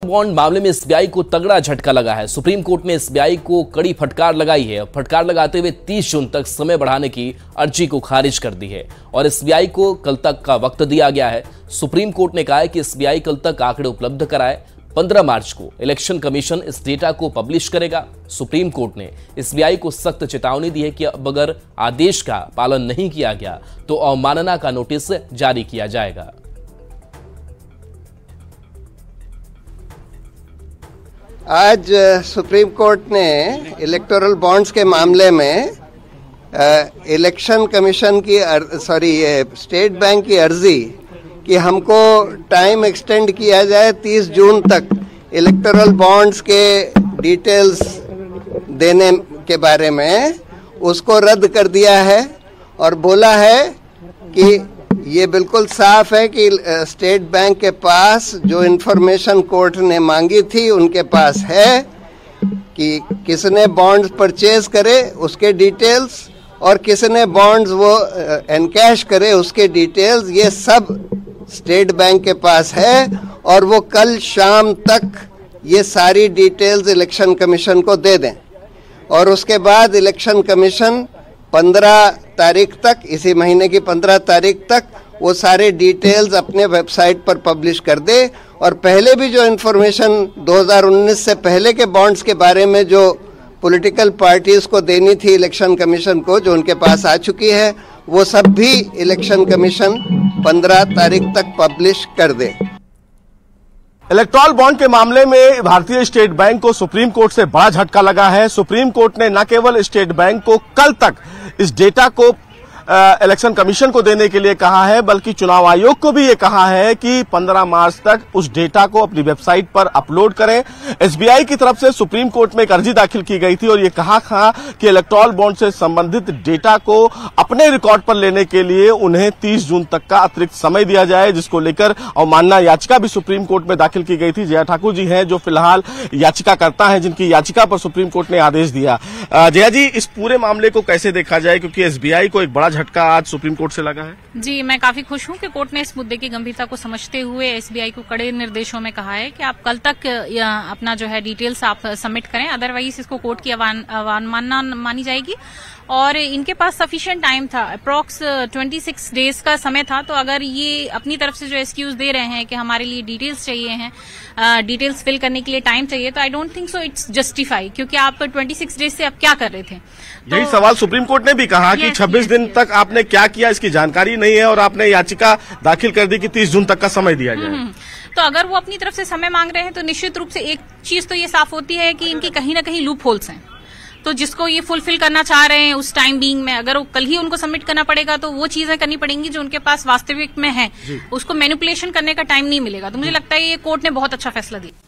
Bond मामले में SBI को तगड़ा झटका लगा है। सुप्रीम कोर्ट ने एसबीआई को कड़ी फटकार लगाई है। फटकार लगाते हुए 30 जून तक समय बढ़ाने की अर्जी को खारिज कर दी है और एसबीआई को कल तक का वक्त दिया गया है। सुप्रीम कोर्ट ने कहा है कि एसबीआई कल तक आंकड़े उपलब्ध कराए। 15 मार्च को इलेक्शन कमीशन इस डेटा को पब्लिश करेगा। सुप्रीम कोर्ट ने एसबीआई को सख्त चेतावनी दी है कि अब अगर आदेश का पालन नहीं किया गया तो अवमानना का नोटिस जारी किया जाएगा। आज सुप्रीम कोर्ट ने इलेक्टोरल बॉन्ड्स के मामले में इलेक्शन कमीशन की स्टेट बैंक की अर्जी कि हमको टाइम एक्सटेंड किया जाए 30 जून तक इलेक्टोरल बॉन्ड्स के डिटेल्स देने के बारे में, उसको रद्द कर दिया है और बोला है कि ये बिल्कुल साफ है कि स्टेट बैंक के पास जो इन्फॉर्मेशन कोर्ट ने मांगी थी उनके पास है कि किसने बॉन्ड्स परचेज करे उसके डिटेल्स और किसने बॉन्ड्स वो एनकैश करे उसके डिटेल्स, ये सब स्टेट बैंक के पास है और वो कल शाम तक ये सारी डिटेल्स इलेक्शन कमीशन को दे दें और उसके बाद इलेक्शन कमीशन 15 तारीख तक, इसी महीने की 15 तारीख तक वो सारे डिटेल्स अपने वेबसाइट पर पब्लिश कर दे। और पहले भी जो इन्फॉर्मेशन 2019 से पहले के बॉन्ड्स के बारे में जो पॉलिटिकल पार्टीज को देनी थी इलेक्शन कमीशन को, जो उनके पास आ चुकी है, वो सब भी इलेक्शन कमीशन 15 तारीख तक पब्लिश कर दे। इलेक्टोरल बॉन्ड के मामले में भारतीय स्टेट बैंक को सुप्रीम कोर्ट से बड़ा झटका लगा है। सुप्रीम कोर्ट ने न केवल स्टेट बैंक को कल तक इस डेटा को इलेक्शन कमीशन को देने के लिए कहा है, बल्कि चुनाव आयोग को भी ये कहा है कि 15 मार्च तक उस डेटा को अपनी वेबसाइट पर अपलोड करें। एसबीआई की तरफ से सुप्रीम कोर्ट में एक अर्जी दाखिल की गई थी और ये कहा था कि इलेक्टोरल बॉन्ड से संबंधित डेटा को अपने रिकॉर्ड पर लेने के लिए उन्हें 30 जून तक का अतिरिक्त समय दिया जाए, जिसको लेकर अवमानना याचिका भी सुप्रीम कोर्ट में दाखिल की गई थी। जया ठाकुर जी हैं जो फिलहाल याचिकाकर्ता हैं, जिनकी याचिका पर सुप्रीम कोर्ट ने आदेश दिया। जया जी, इस पूरे मामले को कैसे देखा जाए, क्योंकि एसबीआई को एक बड़ा झटका आज सुप्रीम कोर्ट से लगा है? जी, मैं काफी खुश हूं कि कोर्ट ने इस मुद्दे की गंभीरता को समझते हुए एसबीआई को कड़े निर्देशों में कहा है कि आप कल तक अपना जो है डिटेल्स आप सबमिट करें, अदरवाइज इसको कोर्ट की अवमानना मानी जाएगी। और इनके पास सफिशिएंट टाइम था, अप्रॉक्स 26 डेज का समय था। तो अगर ये अपनी तरफ से जो एक्सक्यूज दे रहे हैं कि हमारे लिए डिटेल्स चाहिए हैं, डिटेल्स फिल करने के लिए टाइम चाहिए, तो I don't think so it's justify, क्योंकि आप 26 डेज से आप क्या कर रहे थे। यही सवाल सुप्रीम कोर्ट ने भी कहा कि 26 दिन तक आपने क्या किया इसकी जानकारी नहीं है और आपने याचिका दाखिल कर दी कि 30 जून तक का समय दिया जाए। तो अगर वो अपनी तरफ से समय मांग रहे हैं तो निश्चित रूप से एक चीज तो ये साफ होती है कि इनकी कहीं ना कहीं लूप होल्स हैं। तो जिसको ये फुलफिल करना चाह रहे हैं उस टाइम बीइंग में, अगर वो कल ही उनको सबमिट करना पड़ेगा तो वो चीजें करनी पड़ेंगी जो उनके पास वास्तविक में है, उसको मैनिपुलेशन करने का टाइम नहीं मिलेगा। तो मुझे लगता है ये कोर्ट ने बहुत अच्छा फैसला दिया।